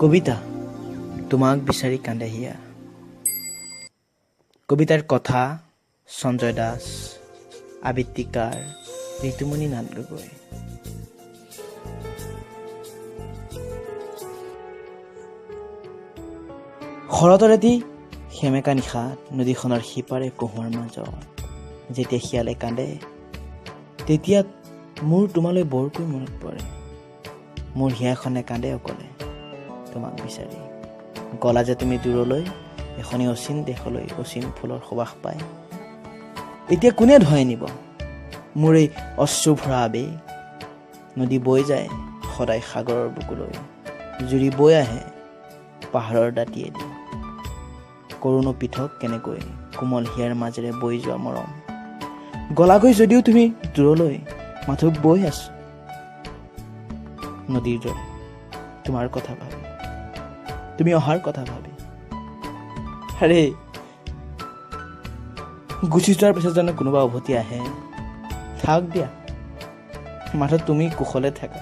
কবিতা তোমাক বিচাৰি কান্দে হিয়া। কবিতাৰ কথা সঞ্জয় দাস, আবৃত্তিকাৰ ঋতুমণি নাথ গগৈ। শৰতৰ এটি সেমেকা নিশাত নদীখনৰ সিপাৰে কহুৱাৰ মাজত যেতিয়া শিয়ালে কান্দে, তেতিয়া মোৰ তোমালৈ বৰকৈ মনত পৰে। মোৰ হিয়াখনে কান্দে অকলে তোমাক বিচাৰি। গলা যে তুমি দূৰলৈ, এখনি অচিন দেশলৈ, অচিন ফুলৰ সুবাস পায়। এতিয়া কোনে ধুৱাই নিব মোৰ এই অশ্ৰু ভৰা আবেগ? নদী বৈ যায় সদায় সাগৰৰ বুকুলৈ, জুৰি বৈ আহে পাহাৰৰ দাঁতিয়েদি। কৰোনো পৃথক কেনেকৈ কোমল হিয়াৰ মাজেৰে বৈ যোৱা মৰম। গলাগৈ যদিও তুমি দূৰলৈ, মাথো বৈ আছো নদীৰ দৰে তোমাৰ কথা ভাবি, তুমি অহাৰ কথা ভাবি। আৰে গুচি যোৱাৰ পিছত জানো কোনোবা উভতি আহে? থাক দিয়া, মাথো তুমি কুশলে থাকা।